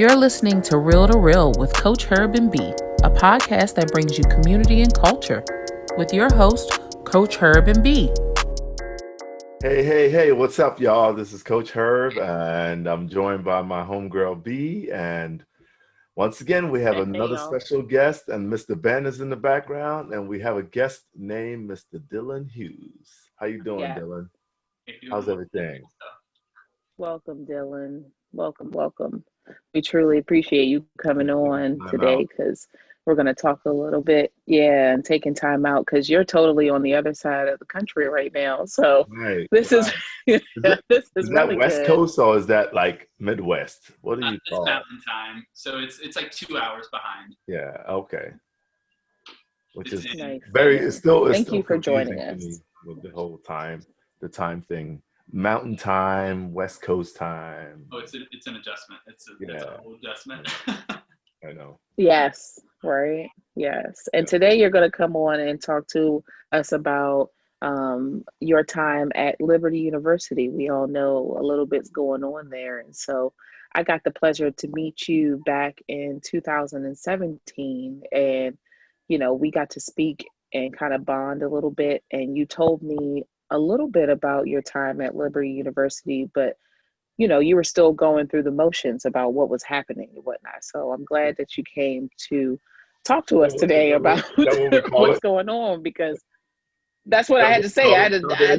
You're listening to Real with Coach Herb and B, a podcast that brings you community and culture with your host, Coach Herb and B. Hey, what's up, y'all? This is Coach Herb, and I'm joined by my homegirl B. And once again, we have another special guest, and Mr. Ben is in the background, and we have a guest named Mr. Dylan Hughes. How you doing, Dylan? How's everything? Welcome, Dylan. Welcome. We truly appreciate you coming on today because we're going to talk a little bit, and taking time out because you're totally on the other side of the country right now. So this is is really that West good. Coast or is that like Midwest? What do you call it? It's mountain time, so it's like 2 hours behind. Yeah, okay. Which is nice. it's still Thank you for joining us with the whole the time thing. Mountain time, West Coast time. Oh, it's an adjustment. It's a whole adjustment. I know. Yes, right. Yes. And today you're going to come on and talk to us about your time at Liberty University. We all know a little bit's going on there. And so I got the pleasure to meet you back in 2017. And, we got to speak and kind of bond a little bit. And you told me a little bit about your time at Liberty University, but you were still going through the motions about what was happening and whatnot. So I'm glad that you came to talk to us today about what's going on, because that's what I had to say. I had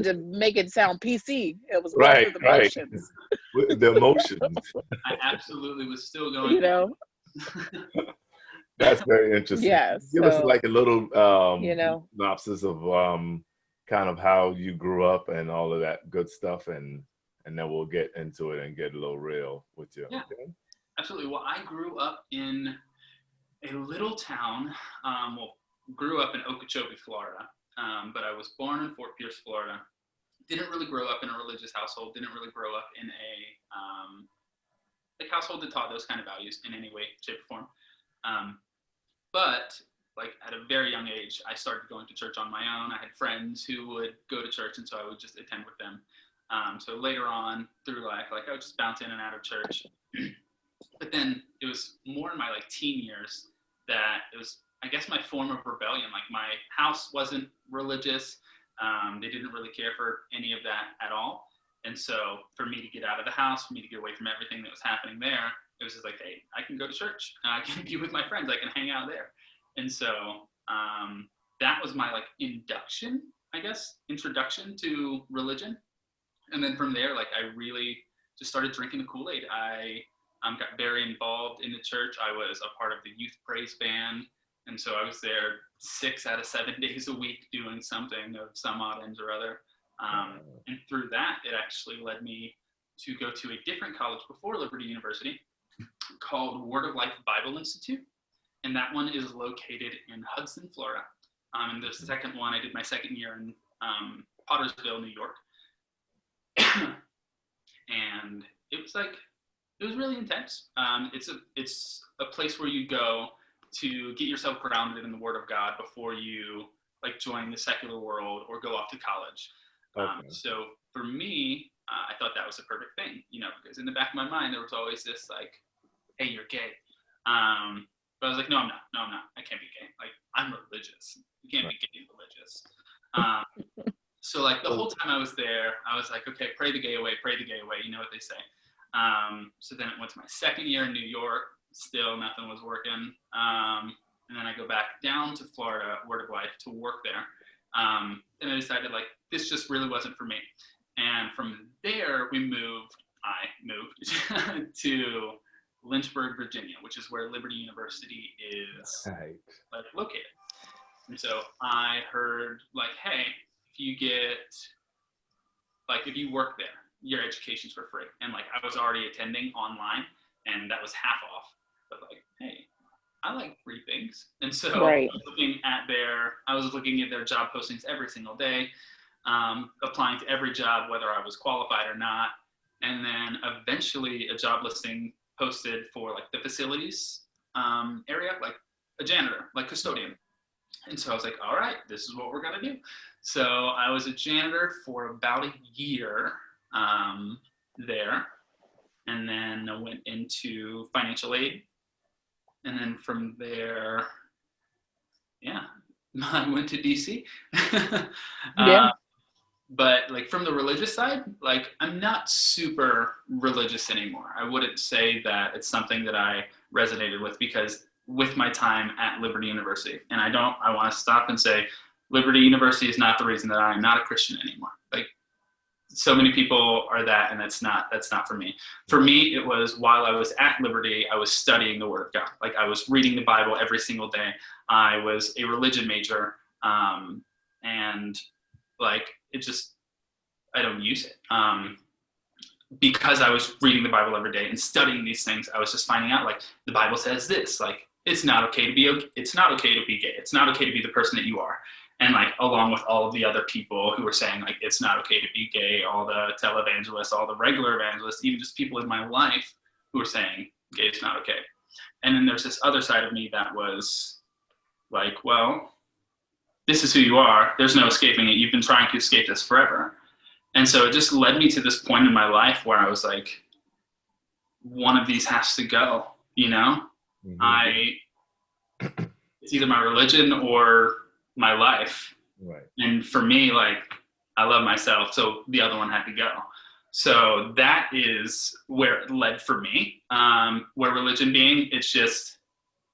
to make it sound PC. It was going through the motions. The emotions. I absolutely was still going. That's very interesting. Yes. Give us like a little synopsis of kind of how you grew up and all of that good stuff, and then we'll get into it and get a little real with you. Yeah, okay? Absolutely. Well, I grew up in a little town. Grew up in Okeechobee, Florida, but I was born in Fort Pierce, Florida. Didn't really grow up in a religious household. Didn't really grow up in a household that taught those kind of values in any way, shape, or form. But like at a very young age, I started going to church on my own. I had friends who would go to church, and so I would just attend with them. So later on through life, I would just bounce in and out of church. But then it was more in my teen years that it was, I guess, my form of rebellion. Like my house wasn't religious. They didn't really care for any of that at all. And so for me to get out of the house, for me to get away from everything that was happening there, it was just like, hey, I can go to church. I can be with my friends. I can hang out there. And so that was my introduction to religion. And then from there, I really just started drinking the Kool-Aid. I got very involved in the church. I was a part of the youth praise band. And so I was there 6 out of 7 days a week doing something of some odd ends or other. And through that, it actually led me to go to a different college before Liberty University called Word of Life Bible Institute. And that one is located in Hudson, Florida. And the second one, I did my second year in Pottersville, New York. And it was really intense. It's a place where you go to get yourself grounded in the Word of God before you join the secular world or go off to college. Okay. So for me, I thought that was the perfect thing, because in the back of my mind there was always this hey, you're gay. But I was like, no, I'm not. I can't be gay. I'm religious. You can't be gay and religious. So the whole time I was there, I was like, okay, pray the gay away. You know what they say. So then it went to my second year in New York. Still nothing was working. And then I go back down to Florida, Word of Life, to work there. And I decided this just really wasn't for me. And from there I moved to Lynchburg, Virginia, which is where Liberty University is located. And so I heard hey, if you work there, your education's for free. And I was already attending online, and that was half off. But hey, I like free things. And so I was looking at their job postings every single day, applying to every job, whether I was qualified or not. And then eventually a job listing posted for the facilities area, a janitor, custodian. And so I was like, all right, this is what we're going to do. So I was a janitor for about a year there. and then I went into financial aid. And then from there, yeah, I went to DC. Yeah. But like from the religious side, like I'm not super religious anymore. I wouldn't say that it's something that I resonated with, because with my time at Liberty University, and I want to stop and say Liberty University is not the reason that I'm not a Christian anymore. Like so many people are that, and that's not for me. For me, it was while I was at Liberty, I was studying the Word of God. Like I was reading the Bible every single day. I was a religion major, and like it just, I don't use it. Because I was reading the Bible every day and studying these things, I was just finding out like the Bible says this, like it's not okay to be gay. It's not okay to be the person that you are. And like along with all of the other people who were saying like it's not okay to be gay, all the televangelists, all the regular evangelists, even just people in my life who were saying gay is not okay. And then there's this other side of me that was like, well, this is who you are. There's no escaping it. You've been trying to escape this forever. And so it just led me to this point in my life where I was like, one of these has to go, you know? Mm-hmm. It's either my religion or my life. Right. And for me, like, I love myself, so the other one had to go. So that is where it led for me. Where religion being, it's just,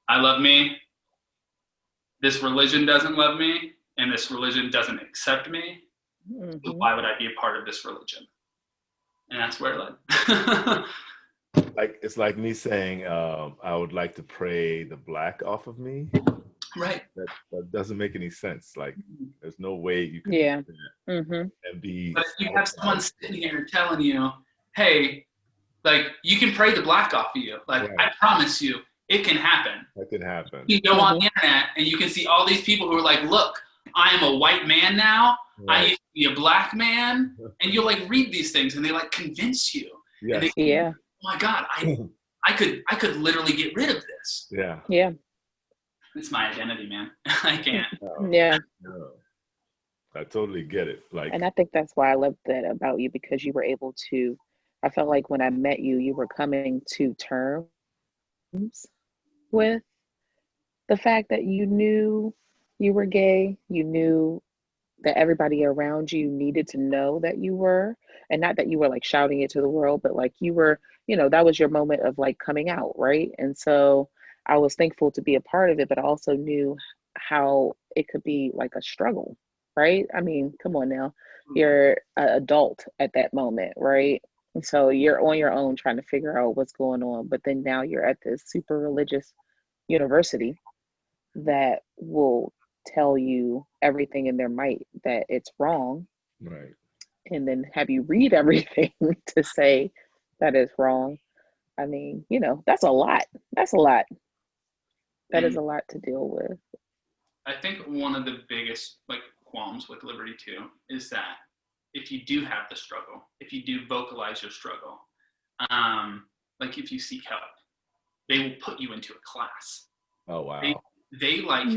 I love me. This religion doesn't love me, and this religion doesn't accept me. Mm-hmm. So why would I be a part of this religion? And that's where it led. Like it's like me saying, I would like to pray the black off of me. Right. That doesn't make any sense. Like there's no way you can do that and be. But if you have someone sitting here telling you, hey, like you can pray the black off of you. Like right. I promise you, it can happen. That can happen. You go on the internet and you can see all these people who are like, look, I am a white man now. Right. I used to be a black man. And you'll like read these things and they like convince you. Yes. And they, oh my God, I could literally get rid of this. Yeah. Yeah. It's my identity, man. I can't. Yeah. I totally get it. Like, and I think that's why I love that about you, because you were able to, I felt like when I met you, you were coming to terms with the fact that you knew you were gay. You knew that everybody around you needed to know that you were, and not that you were like shouting it to the world, but like you were, you know, that was your moment of like coming out, right? And so I was thankful to be a part of it, but I also knew how it could be like a struggle, right? I mean, come on now, you're an adult at that moment, right? And so you're on your own trying to figure out what's going on, but then now you're at this super religious university that will tell you everything in their might that it's wrong, right? And then have you read everything to say that it's wrong. I mean, you know, that's a lot. That is a lot to deal with. I think one of the biggest like qualms with Liberty too is that if you do have the struggle, if you do vocalize your struggle, like if you seek help, they will put you into a class. Oh wow. They like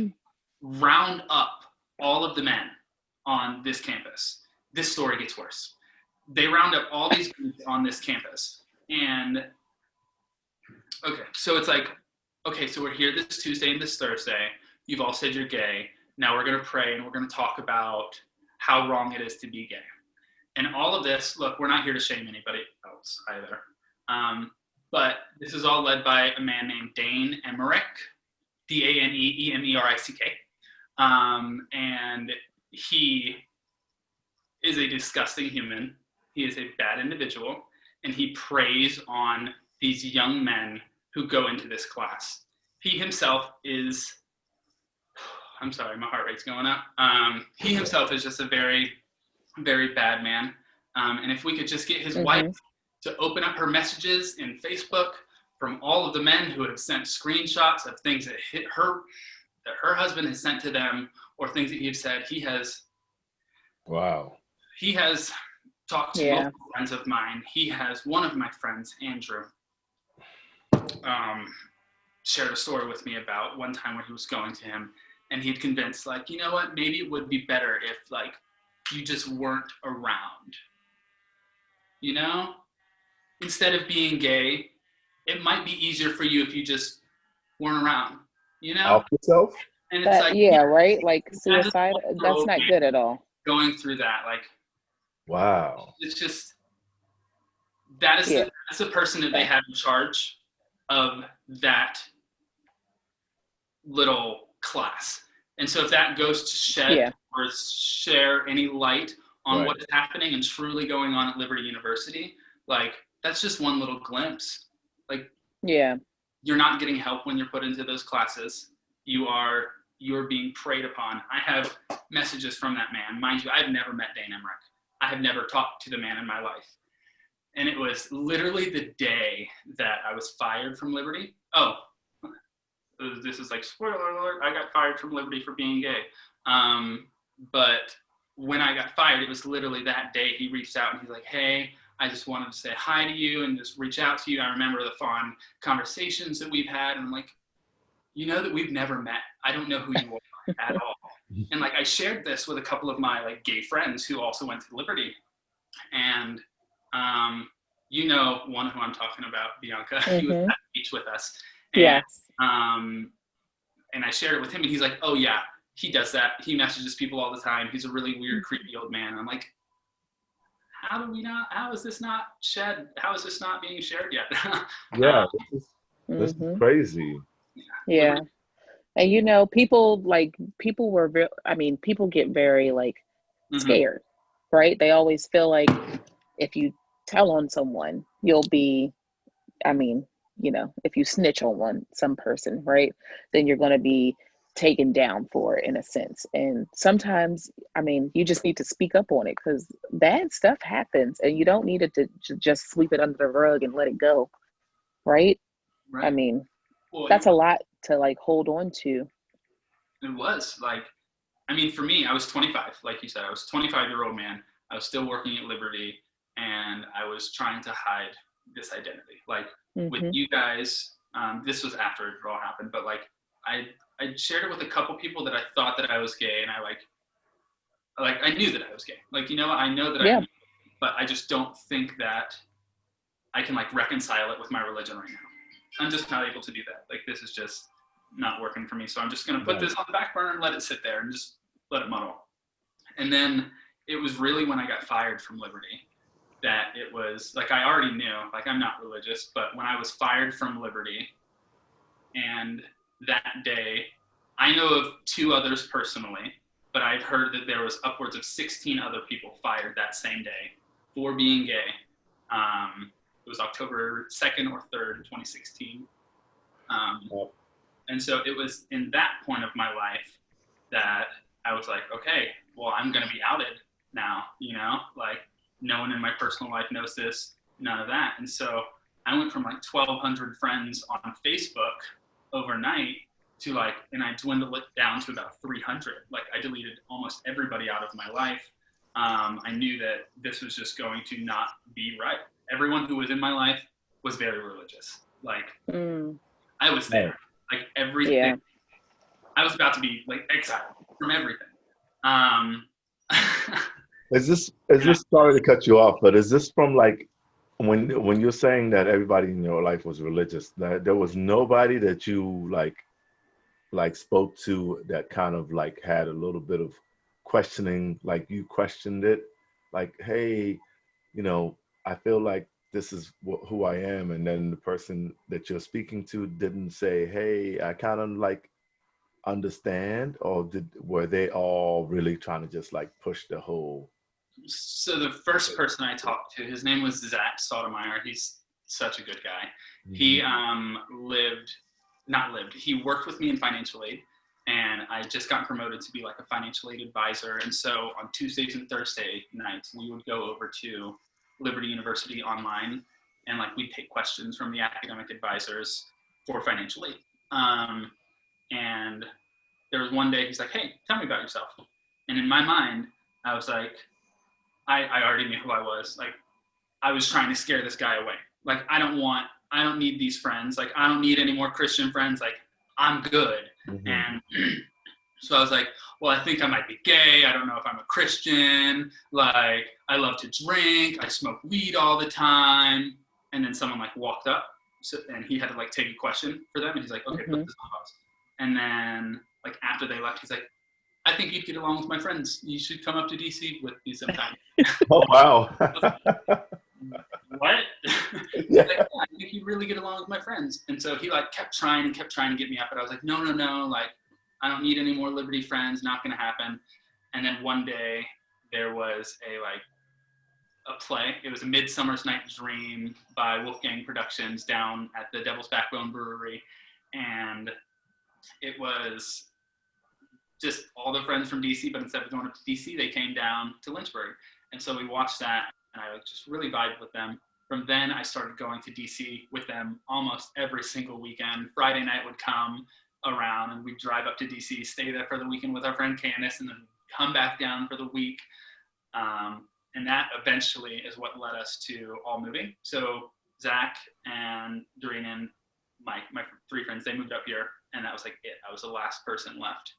round up all of the men on this campus. This story gets worse. They round up all these groups on this campus. And okay, so it's like, okay, so we're here this Tuesday and this Thursday. You've all said you're gay. Now we're going to pray and we're going to talk about how wrong it is to be gay. And all of this, look, we're not here to shame anybody else either. But this is all led by a man named Dane Emerick, Daneemerick. And he is a disgusting human. He is a bad individual. And he preys on these young men who go into this class. He himself is, I'm sorry, my heart rate's going up. He himself is just a very, very bad man. And if we could just get his wife to open up her messages in Facebook from all of the men who have sent screenshots of things that hit her, that her husband has sent to them, or things that he's said, he has. Wow. He has talked to multiple friends of mine. He has one of my friends, Andrew, shared a story with me about one time when he was going to him, and he'd convinced, like, you know what, maybe it would be better if, like, you just weren't around, you know? instead of being gay, it might be easier for you if you just weren't around, you know? Off yourself? And it's That, like, yeah, right? Like as a suicide, that's 12-year-old not good at all. going through that, like, Wow. it's just, that's the person that they have in charge of that little class. And so if that goes to shed or share any light on what is happening and truly going on at Liberty University, like, that's just one little glimpse. Like, you're not getting help when you're put into those classes. You're being preyed upon. I have messages from that man. Mind you, I've never met Dane Emmerich. I have never talked to the man in my life. And it was literally the day that I was fired from Liberty. Oh, this is like, spoiler alert, I got fired from Liberty for being gay. But when I got fired, it was literally that day he reached out and he's like, hey, I just wanted to say hi to you and just reach out to you. I remember the fond conversations that we've had. And I'm like, you know that we've never met. I don't know who you are at all. And like, I shared this with a couple of my like gay friends who also went to Liberty. And you know one who I'm talking about, Bianca. He was at the beach with us. And, and I shared it with him and he's like, oh yeah, he does that. He messages people all the time. He's a really weird, creepy old man. And I'm like, how is this not shared? How is this not being shared yet? Yeah, this is crazy. Yeah. And you know, people get very like scared, right? They always feel like if you tell on someone, you'll be, if you snitch on some person, right, then you're going to be taken down for it in a sense. And sometimes, you just need to speak up on it because bad stuff happens and you don't need it to just sweep it under the rug and let it go. Right. That's a lot to like hold on to. It was like, for me, I was 25, like you said, I was a 25-year-old man. I was still working at Liberty and I was trying to hide this identity. Like with you guys, this was after it all happened, but like I shared it with a couple people that I thought that I was gay, and I knew that I was gay. Like, I know that I am, but I just don't think that I can like reconcile it with my religion right now. I'm just not able to do that. Like, this is just not working for me. So I'm just going to put this on the back burner and let it sit there and just let it muddle. And then it was really when I got fired from Liberty that it was like, I already knew, like, I'm not religious, but when I was fired from Liberty, and that day, I know of 2 others personally, but I've heard that there was upwards of 16 other people fired that same day for being gay. It was October 2nd or 3rd, 2016. And so it was in that point of my life that I was like, okay, well, I'm going to be outed now, like no one in my personal life knows this, none of that. And so I went from like 1,200 friends on Facebook overnight to like, and I dwindled it down to about 300. Like, I deleted almost everybody out of my life. I knew that this was just going to not be right. Everyone who was in my life was very religious. Like, I was there. Like, everything. Yeah. I was about to be like exiled from everything. Is this sorry to cut you off, but is this from like when you're saying that everybody in your life was religious, that there was nobody that you like spoke to that kind of like had a little bit of questioning, like you questioned it, like, hey, I feel like this is who I am, and then the person that you're speaking to didn't say, hey, I kind of like understand, or were they all really trying to just like push the whole? So the first person I talked to, his name was Zach Sotomayor. He's such a good guy. He he worked with me in financial aid, and I just got promoted to be like a financial aid advisor. And so on Tuesdays and Thursday nights, we would go over to Liberty University online, and like we'd take questions from the academic advisors for financial aid. And there was one day he's like, hey, tell me about yourself. And in my mind, I was like, I already knew who I was. Like, I was trying to scare this guy away. Like, I don't need these friends. Like, I don't need any more Christian friends. Like, I'm good. And so I was like, well, I think I might be gay. I don't know if I'm a Christian. Like, I love to drink. I smoke weed all the time. and then someone like walked up, and he had to like take a question for them, and he's like, okay, put this on pause. And then like after they left, he's like, I think you'd get along with my friends. You should come up to DC with me sometime. Oh, wow. What? Yeah. Like, I think you'd really get along with my friends. And so he like kept trying to get me up, but I was like, no, like I don't need any more Liberty friends, not gonna happen. And then one day there was a play. It was A Midsummer's Night's Dream by Wolfgang Productions down at the Devil's Backbone Brewery. And it was just all the friends from DC, but instead of going up to DC, they came down to Lynchburg. And so we watched that, and I just really vibed with them. From then, I started going to DC with them almost every single weekend. Friday night would come around, and we'd drive up to DC, stay there for the weekend with our friend Candace, and then come back down for the week. And that eventually is what led us to all moving. So Zach and Doreen and my 3 friends, they moved up here, and that was like it. I was the last person left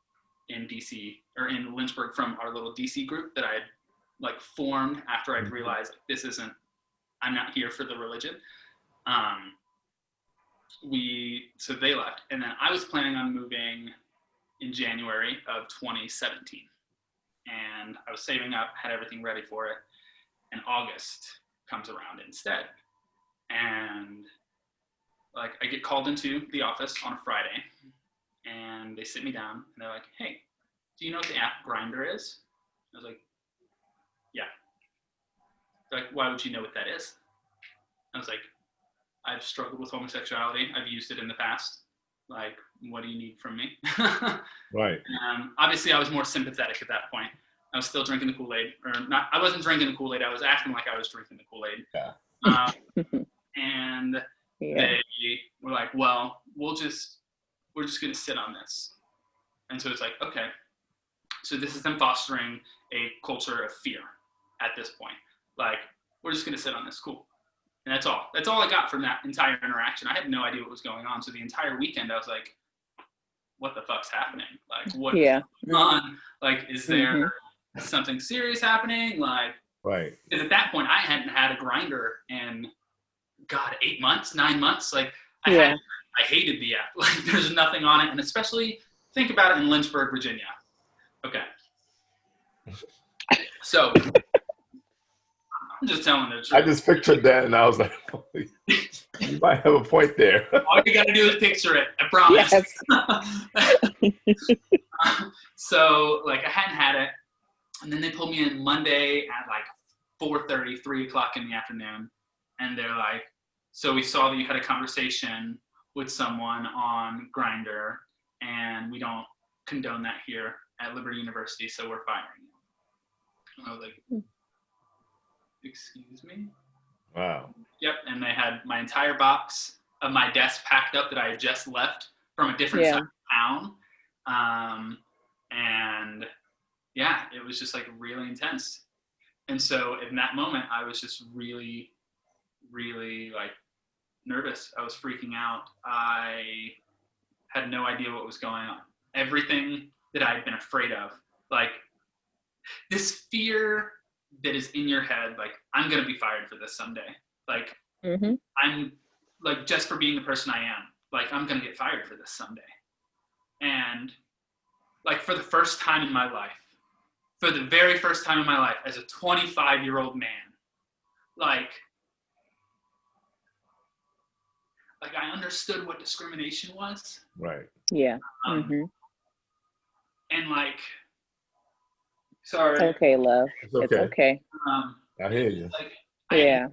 in DC, or in Lynchburg, from our little DC group that I had like formed after I'd realized like, I'm not here for the religion. So they left, and then I was planning on moving in January of 2017, and I was saving up, had everything ready for it, and August comes around instead, and like I get called into the office on a Friday, and they sit me down, and they're like, hey, do you know what the app Grindr is? I was like, yeah. They're like, why would you know what that is? I was like, I've struggled with homosexuality. I've used it in the past. Like, what do you need from me? Right. Obviously, I was more sympathetic at that point. I was still drinking the Kool-Aid, or not. I wasn't drinking the Kool-Aid. I was acting like I was drinking the Kool-Aid. Yeah. And they were like, well, we're just going to sit on this. And so it's like, okay. So this is them fostering a culture of fear at this point. Like, we're just going to sit on this. Cool. And that's all. That's all I got from that entire interaction. I had no idea what was going on. So the entire weekend, I was like, what the fuck's happening? Like, what is going on? Like, is there something serious happening? Like, right. Because at that point, I hadn't had a Grindr in, 8 months, 9 months. Like, I hated the app. Like, there's nothing on it. And especially, think about it in Lynchburg, Virginia. Okay. So, I'm just telling the truth. I just pictured that, and I was like, you might have a point there. All you got to do is picture it. I promise. Yes. So, like, I hadn't had it. And then they pulled me in Monday at, like, 4:30, 3 o'clock in the afternoon. And they're like, so we saw that you had a conversation with someone on Grindr, and we don't condone that here at Liberty University, so we're firing you. And I was like, excuse me? Wow. Yep, and they had my entire box of my desk packed up that I had just left from a different side of town. And yeah, it was just like really intense. And so in that moment, I was just really, really like nervous. I was freaking out. I had no idea what was going on. Everything that I had been afraid of, like this fear that is in your head, like, I'm going to be fired for this someday. Like, I'm like, just for being the person I am, like, I'm going to get fired for this someday. And like, for the first time in my life, for the very first time in my life, as a 25-year-old man, like I understood what discrimination was. Right. Yeah. And like, sorry. It's okay, love. It's okay. It's okay. I hear you. Like, I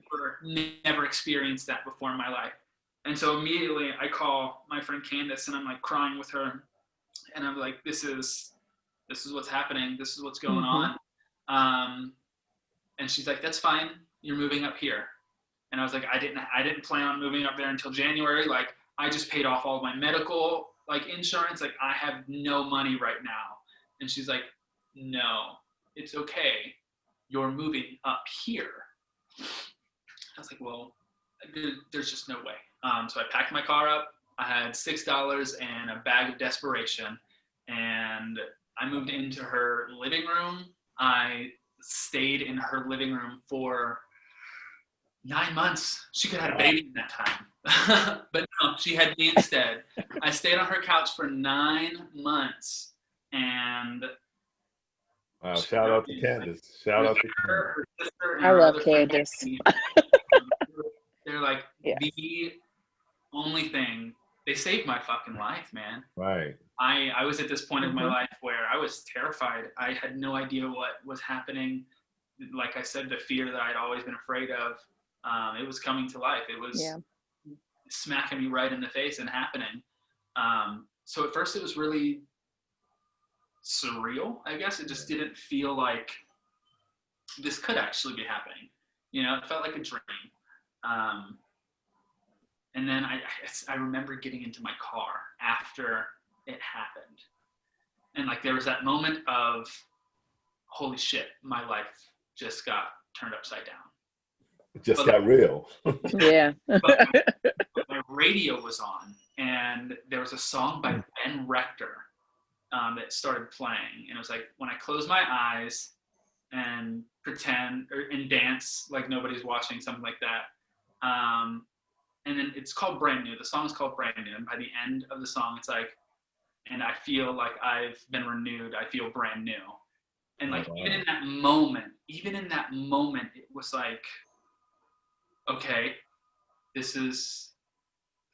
never experienced that before in my life. And so immediately I call my friend Candace, and I'm like crying with her. And I'm like, this is what's happening. This is what's going on. And she's like, that's fine. You're moving up here. And I was like, I didn't plan on moving up there until January. Like, I just paid off all of my medical, like, insurance. Like, I have no money right now. And she's like, no, it's okay. You're moving up here. I was like, well, there's just no way. So I packed my car up. I had $6 and a bag of desperation. And I moved into her living room. I stayed in her living room for 9 months. She could have had a baby in that time. But no, she had me instead. I stayed on her couch for 9 months. And Wow, shout out to Candace. Shout out to Candace. her sister and I her love other friend, Candace. they're like Yes. the only thing. They saved my fucking life, man. Right. I was at this point in my Mhm. life where I was terrified. I had no idea what was happening. Like I said, the fear that I'd always been afraid of, it was coming to life. It was Yeah. smacking me right in the face and happening. So at first it was really surreal, I guess. It just didn't feel like this could actually be happening. You know, it felt like a dream. And then I remember getting into my car after it happened. And like there was that moment of, holy shit, my life just got turned upside down. It just got real. Yeah. But my radio was on, and there was a song by Ben Rector that started playing. And it was like, when I close my eyes and pretend and dance like nobody's watching, something like that. And then it's called Brand New. The song is called Brand New. And by the end of the song, it's like, and I feel like I've been renewed. I feel brand new. And like, even in that moment, it was like, okay, this is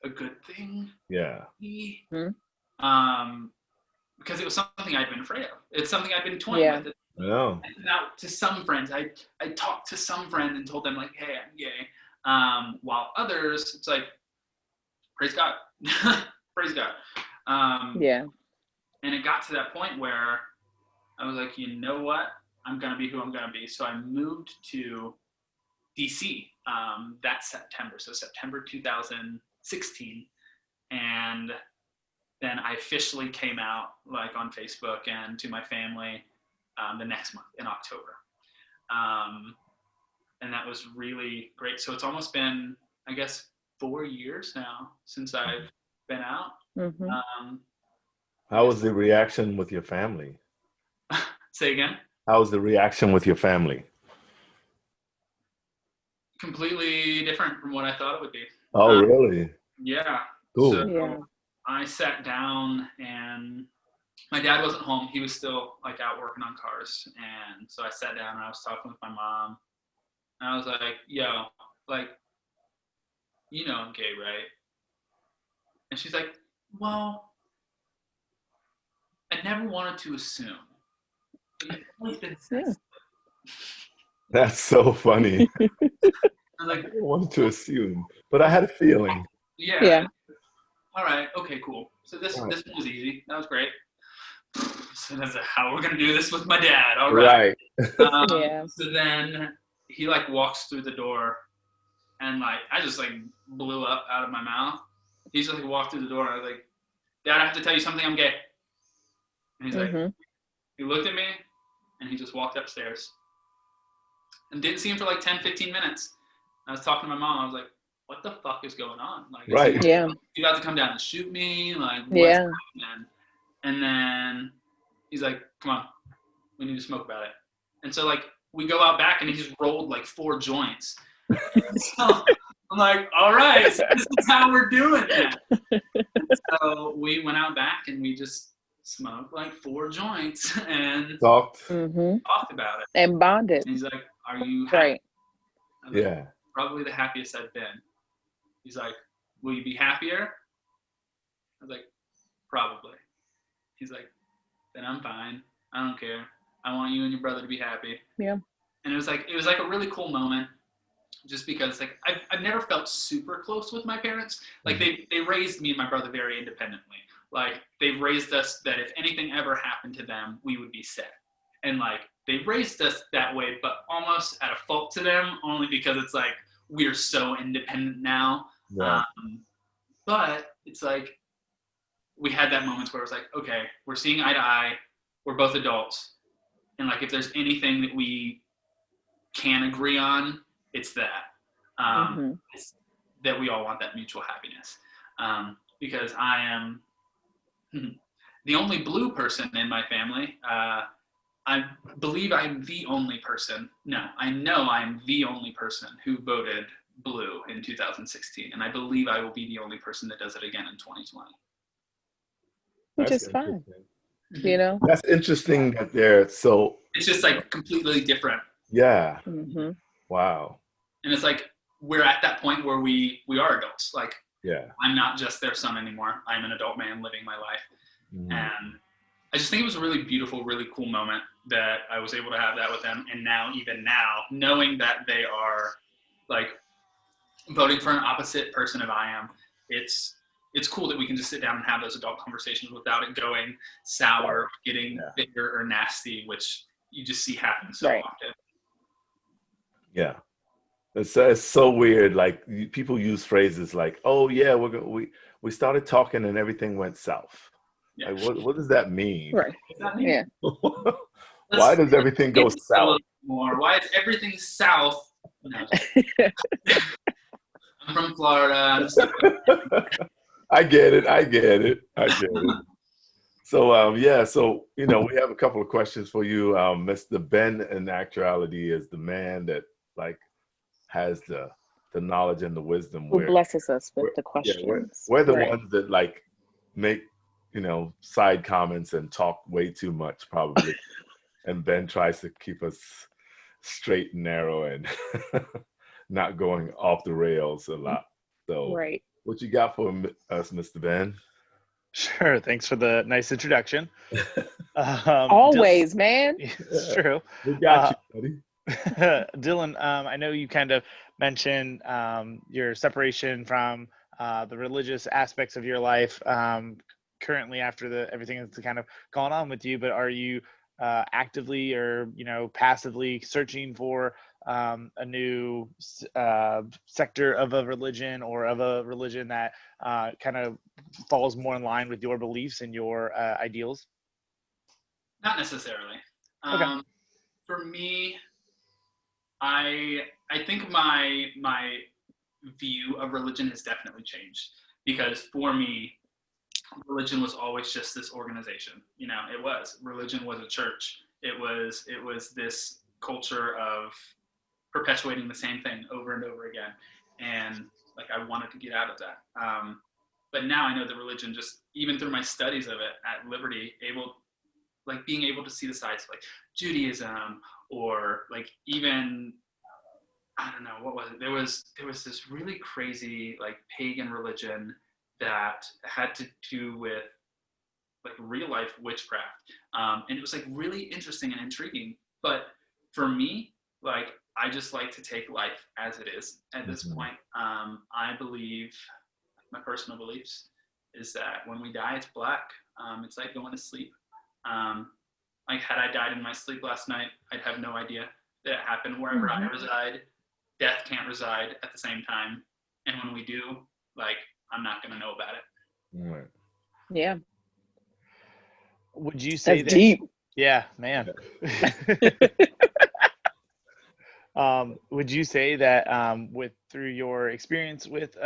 a good thing. Yeah. Because it was something I'd been afraid of. It's something I'd been toying with. No. Now, to some friends, I talked to some friend and told them like, hey, I'm gay. While others, it's like, praise God, praise God. Yeah. And it got to that point where I was like, you know what? I'm gonna be who I'm gonna be. So I moved to DC that September. So September 2016, and then I officially came out like on Facebook and to my family the next month in October. And that was really great. So it's almost been, I guess, 4 years now since I've been out. Mm-hmm. How was the reaction with your family? Say again? How was the reaction with your family? Completely different from what I thought it would be. Oh, really? Yeah. Cool. So Yeah. I sat down, and my dad wasn't home. He was still like out working on cars. And so I sat down and I was talking with my mom. And I was like, yo, like, you know I'm gay, right? And she's like, well, I never wanted to assume. But you've always been sensitive. That's so funny. I was like, I wanted to assume, but I had a feeling. yeah. All right. Okay, cool. So this one was easy. That was great. So that's how we're going to do this with my dad. All right. So then he like walks through the door, and like I just like blew up out of my mouth. He just like walked through the door, and I was like, Dad, I have to tell you something, I'm gay. And he's like, he looked at me, and he just walked upstairs. And didn't see him for like 10, 15 minutes. I was talking to my mom. I was like, what the fuck is going on? Like, you about to come down and shoot me? Like, what's happening? And then he's like, come on, we need to smoke about it. And so like we go out back, and he just rolled like 4 joints. So I'm like, all right, so this is how we're doing it. So we went out back, and we just smoked like 4 joints and talked about it. And bonded. And he's like, are you happy? Right. Like, probably the happiest I've been. He's like, will you be happier? I was like, probably. He's like, then I'm fine. I don't care. I want you and your brother to be happy. Yeah. And it was like a really cool moment, just because like I've never felt super close with my parents. Like they raised me and my brother very independently. Like they've raised us that if anything ever happened to them, we would be set. And like they've raised us that way, but almost at a fault to them, only because it's like we're so independent now. Yeah. But it's like we had that moment where it was like, okay, we're seeing eye to eye. We're both adults. And like if there's anything that we can agree on, it's that. It's that we all want that mutual happiness. Because I am the only blue person in my family. I believe I'm the only person. No, I know I'm the only person who voted blue in 2016, and I believe I will be the only person that does it again in 2020. Which That's is fine, Mm-hmm. you know. That's interesting that they're so. It's just like completely different. Yeah. Mm-hmm. Wow. And it's like we're at that point where we are adults. Like, Yeah. I'm not just their son anymore. I'm an adult man living my life. And I just think it was a really beautiful, really cool moment that I was able to have that with them. And now, even now, knowing that they are like voting for an opposite person of I am, it's cool that we can just sit down and have those adult conversations without it going sour, getting bitter or nasty, which you just see happen so often. Yeah. It's so weird. Like people use phrases like, "Oh yeah, we started talking and everything went south." Yeah. Like, what does that mean? Right. Yeah. Why does everything go south? More. Why is everything south? No. I'm from Florida. I get it. So so we have a couple of questions for you. Mr. Ben in actuality is the man that like has the knowledge and the wisdom. Who blesses us with the questions. We're the ones that like make side comments and talk way too much probably. And Ben tries to keep us straight and narrow and not going off the rails a lot. So what you got for us, Mr. Ben? Sure. Thanks for the nice introduction. Always, man. It's true. We got you, buddy. Dylan, I know you kind of mentioned your separation from the religious aspects of your life currently after everything that's kind of gone on with you, but are you actively or passively searching for a new sector of a religion or of a religion that kind of falls more in line with your beliefs and your ideals? Not necessarily. Okay. For me, I think my view of religion has definitely changed, because for me, religion was always just this organization. Religion was a church. It was this culture of perpetuating the same thing over and over again, and like I wanted to get out of that. But now I know that religion, just even through my studies of it at Liberty, being able to see the sides of like Judaism, or like even, I don't know, what was it? There was this really crazy like pagan religion that had to do with like real life witchcraft. And it was like really interesting and intriguing. But for me, like, I just like to take life as it is at this point. I believe, my personal beliefs is that when we die, it's black. It's like going to sleep. Like, had I died in my sleep last night, I'd have no idea that it happened. Wherever I reside, death can't reside at the same time. And when we do, like, I'm not going to know about it. Right. Yeah. Would you say that's deep? Yeah, man. Would you say that through your experience with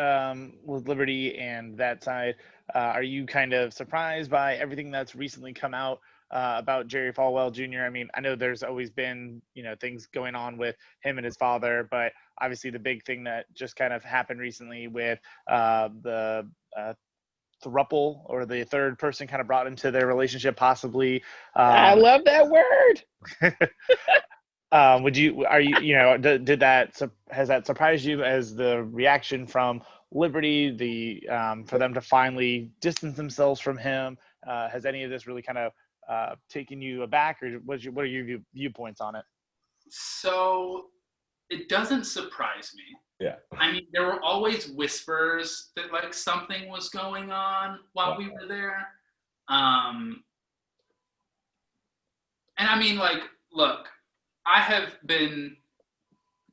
Liberty and that side, are you kind of surprised by everything that's recently come out about Jerry Falwell Jr.? I mean, I know there's always been things going on with him and his father, but obviously the big thing that just kind of happened recently with the throuple, or the third person kind of brought into their relationship possibly. I love that word. Has that surprised you as the reaction from Liberty, for them to finally distance themselves from him? Has any of this really kind of taken you aback, or what are your viewpoints on it? So it doesn't surprise me. Yeah. I mean, there were always whispers that like something was going on while we were there. And I mean, like, look, I have been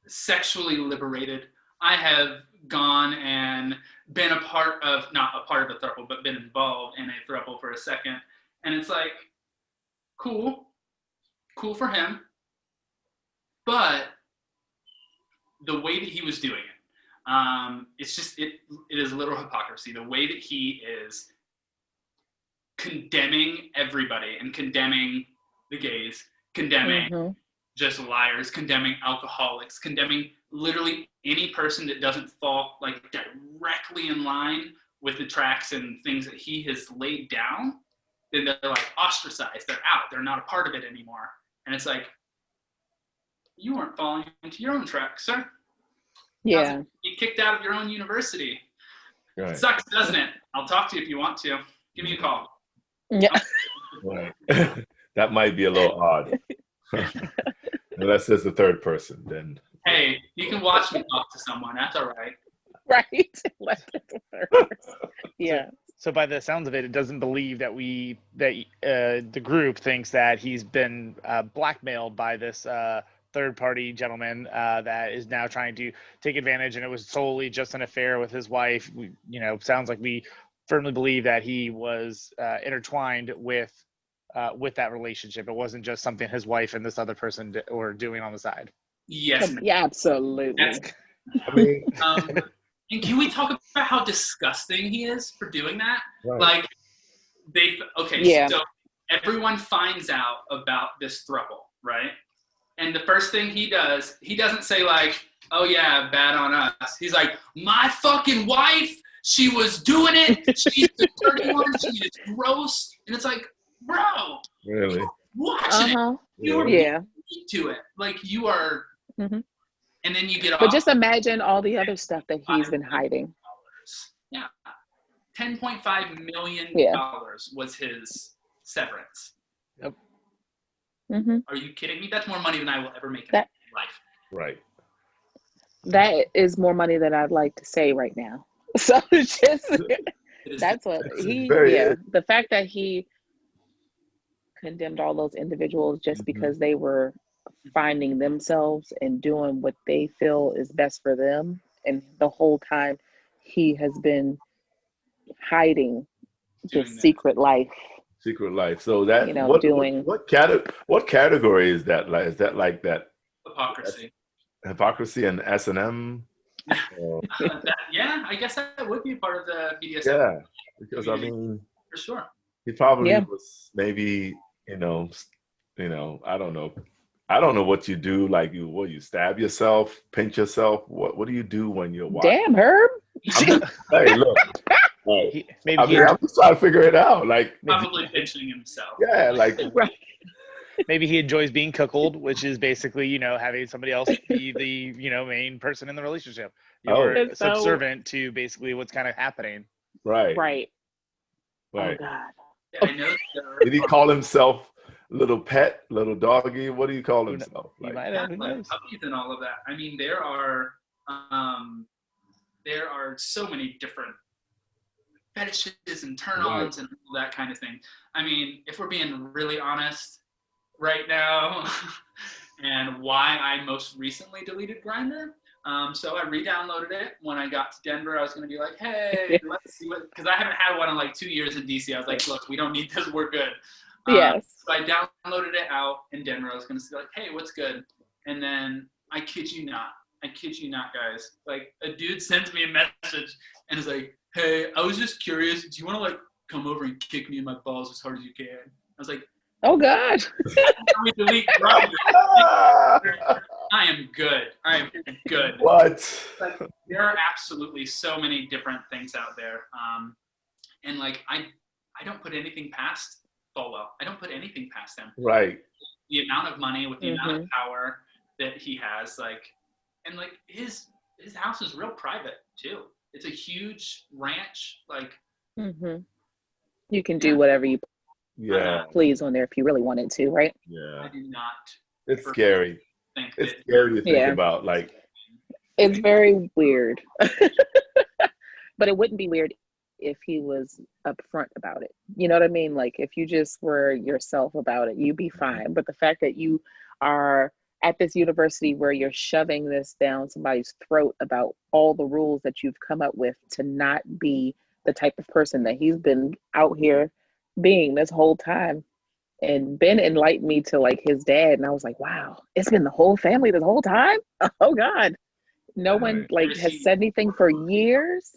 sexually liberated. I have gone and been not a part of a throuple, but been involved in a throuple for a second. And it's like, cool for him. But the way that he was doing it, it's just, it is literal hypocrisy. The way that he is condemning everybody and condemning the gays, condemning just liars, condemning alcoholics, condemning literally any person that doesn't fall like directly in line with the tracks and things that he has laid down, then they're like ostracized. They're out. They're not a part of it anymore. And it's like, you weren't falling into your own track, sir. Yeah. You kicked out of your own university. Right. Sucks, doesn't it? I'll talk to you if you want to. Give me a call. Yeah. Right. That might be a little odd. Unless there's a third person, then. Hey, you can watch me talk to someone. That's all right. Right. Yeah. So by the sounds of it, it doesn't believe that the group thinks that he's been blackmailed by this third-party gentleman that is now trying to take advantage, and it was solely just an affair with his wife. Sounds like we firmly believe that he was intertwined with that relationship. It wasn't just something his wife and this other person were doing on the side. Yes. Yeah, absolutely. I mean, and can we talk about how disgusting he is for doing that? right. Like, so everyone finds out about this throuple, right? And the first thing he does, he doesn't say like, oh yeah, bad on us. He's like, my fucking wife, she was doing it. She's the dirty one. She is gross. And it's like, bro, Really? watching it. You were to it. Like you are, and then you get off. But just imagine all the other stuff that he's been hiding. Yeah. $10.5 million was his severance. Yep. Are you kidding me? That's more money than I will ever make in my life. Right. That is more money than I'd like to say right now. So that's what the fact that he condemned all those individuals just because they were finding themselves and doing what they feel is best for them. And the whole time he has been hiding this secret life. Secret life. So that what category is that? Like, is that like that hypocrisy and S&M? Yeah, I guess that would be part of the BDSM. Yeah, because I mean, for sure, he probably was maybe I don't know. I don't know what you do. Like you stab yourself, pinch yourself. What do you do when you're watching? Damn, Herb. Hey, look. I'm just trying to figure it out. Like probably pinching himself. Yeah, like maybe he enjoys being cuckolded, which is basically having somebody else be the main person in the relationship. You're subservient to basically what's kind of happening. Right. Oh God. I know. Did he call himself little pet, little doggy? What do you call himself? He might have. Who knows? Puppies and all of that. I mean, there are so many different fetishes and turn-ons and all that kind of thing. I mean, if we're being really honest right now, and why I most recently deleted Grindr. So I re-downloaded it when I got to Denver. I was going to be like, hey, let's see because I haven't had one in like 2 years in DC. I was like, look, we don't need this. We're good. So I downloaded it out in Denver. I was going to say like, hey, what's good? And then I kid you not, guys. Like a dude sends me a message and is like, hey, I was just curious. Do you want to like come over and kick me in my balls as hard as you can? I was like, oh God. Delete I am good. What? But there are absolutely so many different things out there. And like, I don't put anything past Falwell. I don't put anything past him. Right. The amount of money with the amount of power that he has, like, and like his house is real private too. It's a ranch, like. You can do whatever you please on there if you really wanted to, right? Yeah. I do not. It's scary. It's scary to think about. Like, it's very weird. But it wouldn't be weird if he was upfront about it. You know what I mean? Like if you just were yourself about it, you'd be fine. But the fact that you are at this university where you're shoving this down somebody's throat about all the rules that you've come up with to not be the type of person that he's been out here being this whole time. And Ben enlightened me to like his dad, and I was like, wow, it's been the whole family this whole time? Oh God. No one like has said anything for years.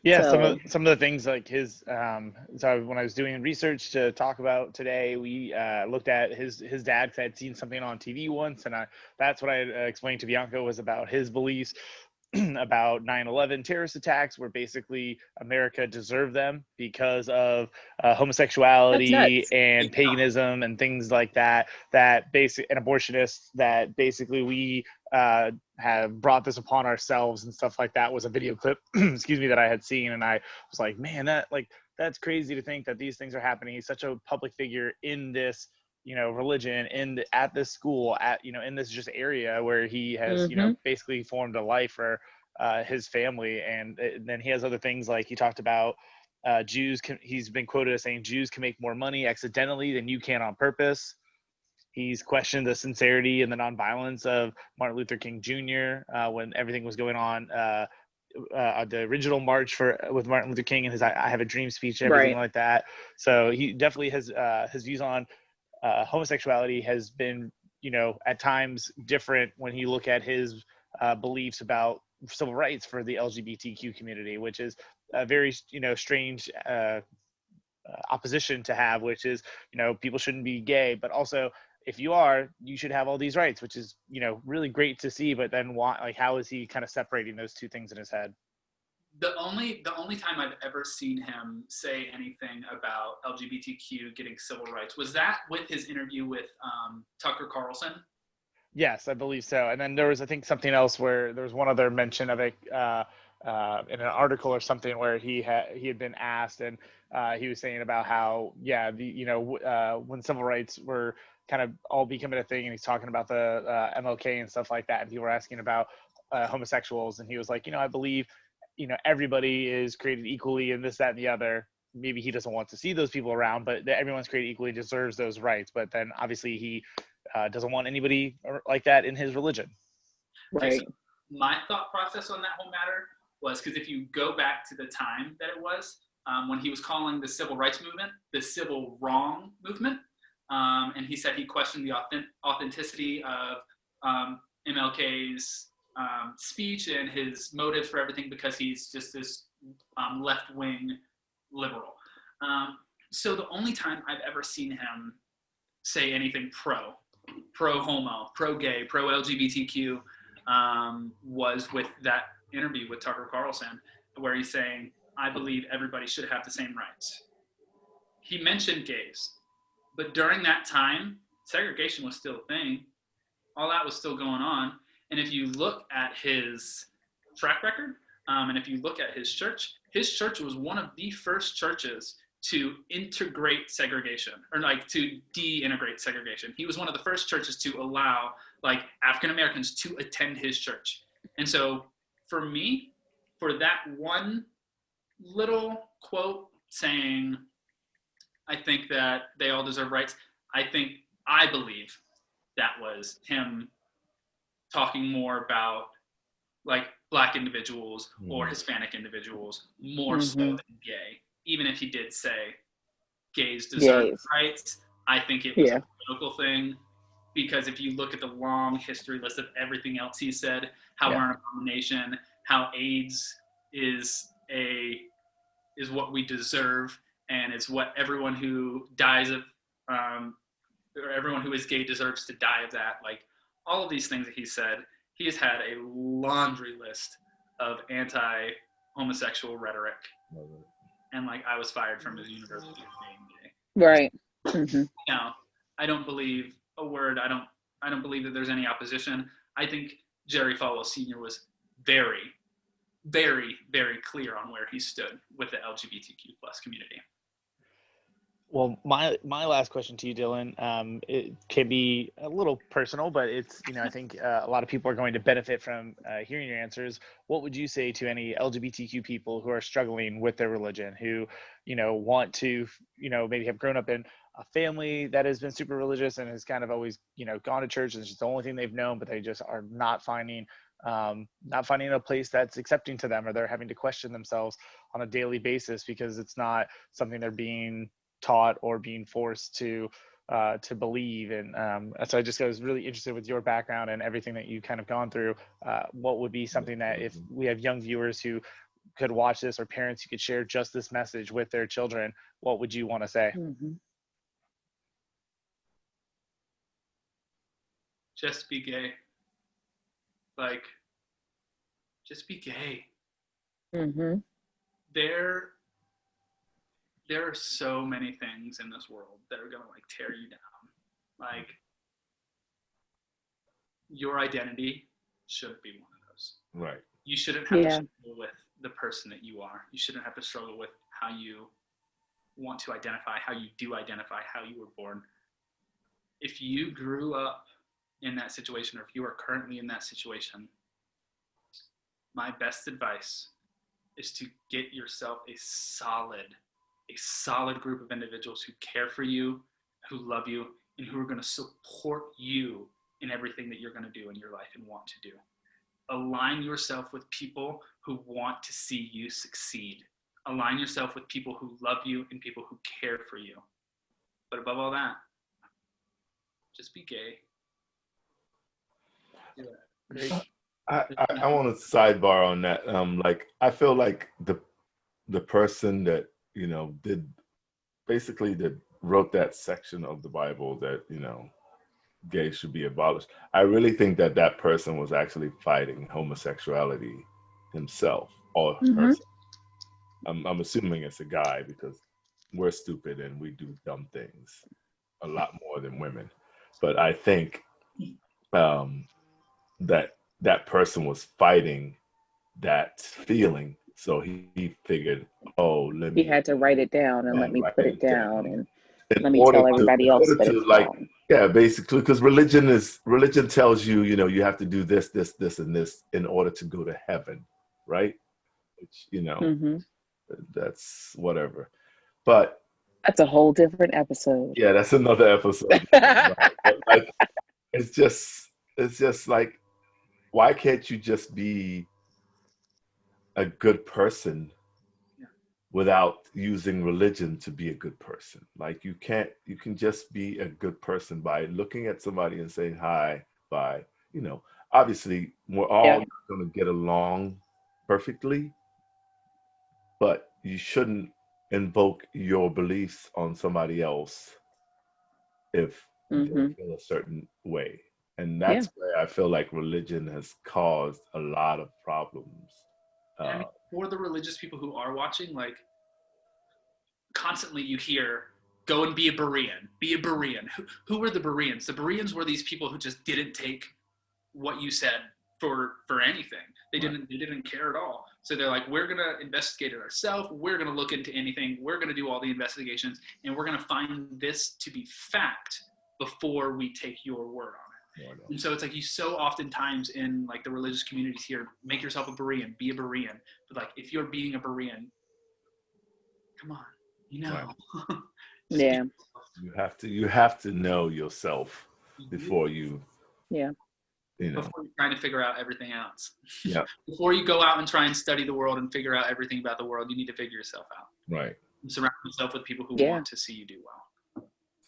Yeah, So some of the things like his so when I was doing research to talk about today, we looked at his dad, because I had seen something on TV once, and that's what I explained to Bianca was about his beliefs about 9/11 terrorist attacks, where basically America deserved them because of that's homosexuality nuts. and paganism and things like that. That basic and abortionists. That basically we have brought this upon ourselves and stuff like that. Was a video clip, excuse me, that I had seen, and I was like, man, that's crazy to think that these things are happening. He's such a public figure in this religion at this school, in this just area where he has Mm-hmm. basically formed a life for his family. And then he has other things like he talked about he's been quoted as saying Jews can make more money accidentally than you can on purpose. He's questioned the sincerity and the nonviolence of Martin Luther King Jr. When everything was going on, the original march with Martin Luther King and his "I Have a Dream" speech and everything Right. like that. So he definitely has his views on homosexuality has been, at times different when you look at his beliefs about civil rights for the LGBTQ community, which is a very, strange opposition to have, which is, people shouldn't be gay, but also if you are, you should have all these rights, which is, really great to see. But then why, like, how is he kind of separating those two things in his head? The only time I've ever seen him say anything about LGBTQ getting civil rights was that with his interview with Tucker Carlson. Yes, I believe so. And then there was, I think, something else where there was one other mention of it in an article or something where he had been asked, and he was saying about how, yeah, when civil rights were kind of all becoming a thing, and he's talking about the MLK and stuff like that, and people were asking about homosexuals, and he was like, I believe, everybody is created equally, and this, that, and the other. Maybe he doesn't want to see those people around, but everyone's created equally, deserves those rights. But then obviously he doesn't want anybody like that in his religion. Okay, Right. so my thought process on that whole matter was, because if you go back to the time that it was, when he was calling the civil rights movement the civil wrong movement, and he said he questioned the authenticity of MLK's speech and his motives for everything, because he's just this left-wing liberal. So the only time I've ever seen him say anything pro-homo, pro-gay, pro-LGBTQ was with that interview with Tucker Carlson, where he's saying, I believe everybody should have the same rights. He mentioned gays, but during that time, segregation was still a thing. All that was still going on. And if you look at his track record, and if you look at his church was one of the first churches to integrate segregation, or like to de-integrate segregation. He was one of the first churches to allow like African Americans to attend his church. And so for me, for that one little quote saying, I think that they all deserve rights, I believe that was him talking more about like Black individuals or Hispanic individuals more so than gay. Even if he did say gays deserve rights, I think it was a political thing, because if you look at the long history list of everything else he said, how we're an abomination, how AIDS is what we deserve, and it's what everyone who dies of, or everyone who is gay deserves to die of that. Like all of these things that he said, he has had a laundry list of anti-homosexual rhetoric. And like I was fired from his university for being gay. Right. Mm-hmm. Now, I don't believe a word. I don't believe that there's any opposition. I think Jerry Falwell Sr. was very, very, very clear on where he stood with the LGBTQ plus community. Well, my last question to you, Dylan, it can be a little personal, but it's, I think a lot of people are going to benefit from hearing your answers. What would you say to any LGBTQ people who are struggling with their religion, who, want to, maybe have grown up in a family that has been super religious and has kind of always, gone to church, and it's just the only thing they've known, but they just are not finding a place that's accepting to them, or they're having to question themselves on a daily basis because it's not something they're being taught or being forced to believe. And so I was really interested with your background and everything that you kind of gone through. What would be something that if we have young viewers who could watch this, or parents, you could share just this message with their children, what would you want to say? Mm-hmm. Just be gay. Like, just be gay. Mm-hmm. There are so many things in this world that are gonna like tear you down. Like, your identity shouldn't be one of those. Right. You shouldn't have to Yeah. struggle with the person that you are. You shouldn't have to struggle with how you want to identify, how you do identify, how you were born. If you grew up in that situation, or if you are currently in that situation, my best advice is to get yourself a solid group of individuals who care for you, who love you, and who are going to support you in everything that you're going to do in your life and want to do. Align yourself with people who want to see you succeed. Align yourself with people who love you and people who care for you. But above all that, just be gay. Do it. Great. I want to sidebar on that. Like, I feel like the person that, you know, wrote that section of the Bible that, you know, gay should be abolished. I really think that person was actually fighting homosexuality himself or herself. I'm assuming it's a guy, because we're stupid and we do dumb things a lot more than women. But I think that person was fighting that feeling. So he figured, oh, He had to write it down and let me put it down and let me tell everybody else that it's wrong. Yeah, basically, because religion tells you, you know, you have to do this, this, this, and this in order to go to heaven, right? Which, you know, that's whatever. But that's a whole different episode. Yeah, that's another episode. But like, it's just like, why can't you just be a good person without using religion to be a good person? Like, you can just be a good person by looking at somebody and saying hi, bye. You know, obviously we're all not going to get along perfectly, but you shouldn't invoke your beliefs on somebody else if they feel a certain way. And that's where I feel like religion has caused a lot of problems. I mean, for the religious people who are watching, like, constantly you hear, go and be a Berean, be a Berean. Who were the Bereans? The Bereans were these people who just didn't take what you said for anything. They didn't care at all. So they're like, we're gonna investigate it ourselves. We're gonna look into anything. We're gonna do all the investigations, and we're gonna find this to be fact before we take your word on it. And so it's like, you so oftentimes in like the religious communities here, make yourself a Berean, be a Berean. But like, if you're being a Berean, come on, you know. Yeah. You have to know yourself before you. Yeah. You know. Before you're trying to figure out everything else. Yeah. Before you go out and try and study the world and figure out everything about the world, you need to figure yourself out. Right. And surround yourself with people who want to see you do well.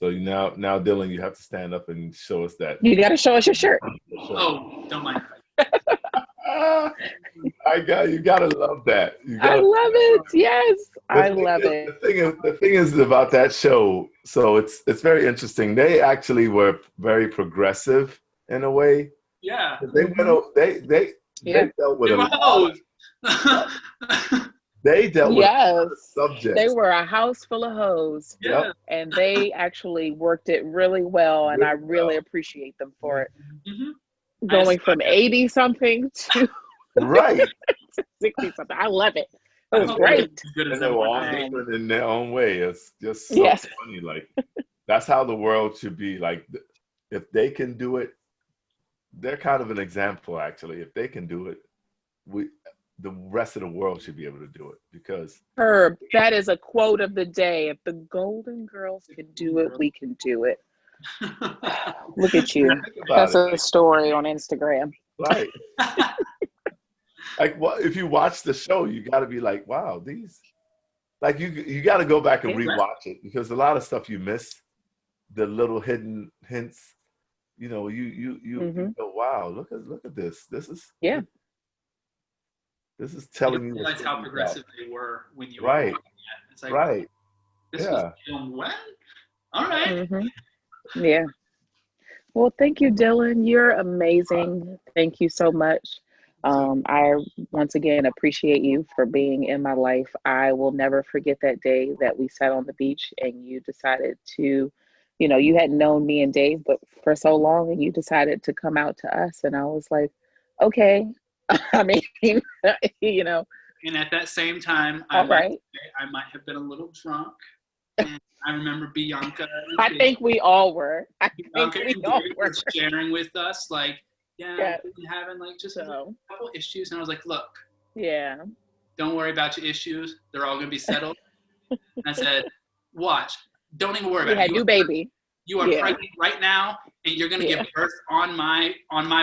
So now, Dylan, you have to stand up and show us that. You got to show us your shirt. Oh, don't mind. You gotta love that. I love it. Yes, I love it. The thing is about that show. So it's very interesting. They actually were very progressive in a way. Yeah. They dealt with They dealt with subjects. They were a house full of hoes. Yep. And they actually worked it really well, and I really appreciate them for it. Mm-hmm. Going from 80 something to 60 something. I love it. It was great. And they were all different in their own way. It's just so funny. Like, that's how the world should be. Like, if they can do it, they're kind of an example, actually. If they can do it, the rest of the world should be able to do it, because Herb, that is a quote of the day. If the Golden Girls can do it, we can do it. Look at you. That's a story on Instagram. Right. Like, well, if you watch the show, you got to be like, wow, these, like, you got to go back and rewatch it, because a lot of stuff you miss, the little hidden hints, you know, you go, wow, look at this. This is This is You telling don't you realize how progressive they were when you were Right. watching it. It's like, Right. this Yeah. was filmed when? All right. Yeah. Well, thank you, Dylan. You're amazing. Thank you so much. I once again appreciate you for being in my life. I will never forget that day that we sat on the beach and you decided to, you hadn't known me and Dave, but for so long, and you decided to come out to us. And I was like, okay. I mean, And at that same time, all right. I might have been a little drunk. And I remember Bianca. I think we all were. Bianca and David were sharing with us, like, Yeah. we've been having like just a So, couple issues. And I was like, look, yeah. don't worry about your issues. They're all going to be settled. And I said, watch. Don't even worry We about had it. new baby. You are pregnant right now, and you're going to give birth on my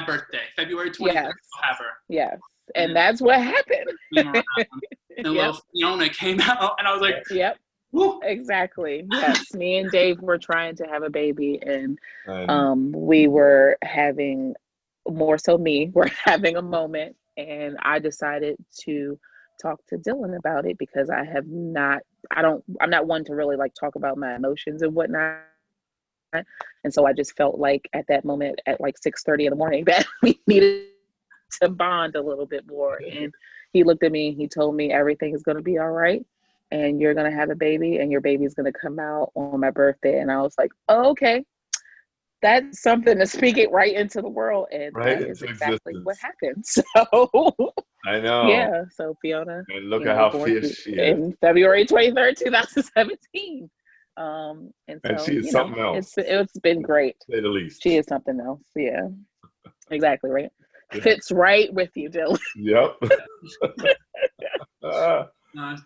birthday, February 23rd. Yes. I'll have her. Yes. And that's what happened. And little Fiona came out, and I was like, yep. woo. Exactly. Yes. Me and Dave were trying to have a baby, and we were having, more so me, we're having a moment, and I decided to talk to Dylan about it because I'm not one to really like talk about my emotions and whatnot. And so I just felt like at that moment at like 6:30 in the morning that we needed to bond a little bit more. And he looked at me and he told me everything is going to be all right. And you're going to have a baby and your baby's going to come out on my birthday. And I was like, oh, okay, that's something to speak it right into the world. And that is exactly what happened. So I know. Yeah. So Fiona. And look at how fierce she is. In February 23rd, 2017. And so, she is something else. It's been great. To say the least. She is something else. Yeah. Exactly, right? Yeah. Fits right with you, Dylan. Yep. Fiona.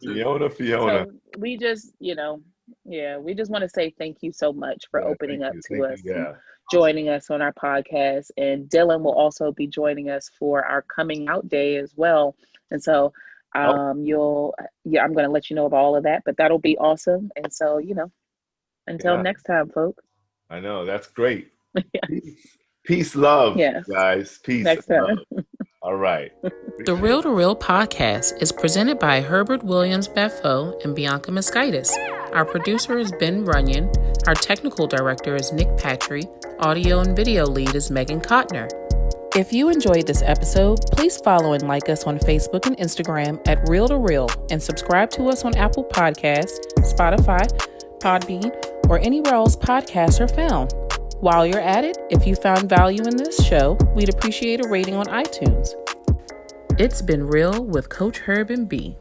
So we just, we just want to say thank you so much for opening up to us and joining us on our podcast. And Dylan will also be joining us for our coming out day as well. And so I'm going to let you know of all of that, but that'll be awesome. And so, until next time, folks. I know. That's great. Peace, love, guys. Peace. Next time. All right. The Real to Real podcast is presented by Herbert Williams Beffo and Bianca Mosquitis. Our producer is Ben Runyon. Our technical director is Nick Patry. Audio and video lead is Megan Kotner. If you enjoyed this episode, please follow and like us on Facebook and Instagram at Real to Real and subscribe to us on Apple Podcasts, Spotify, Podbean, or anywhere else podcasts are found. While you're at it, if you found value in this show, we'd appreciate a rating on iTunes. It's been real with Coach Herb and B.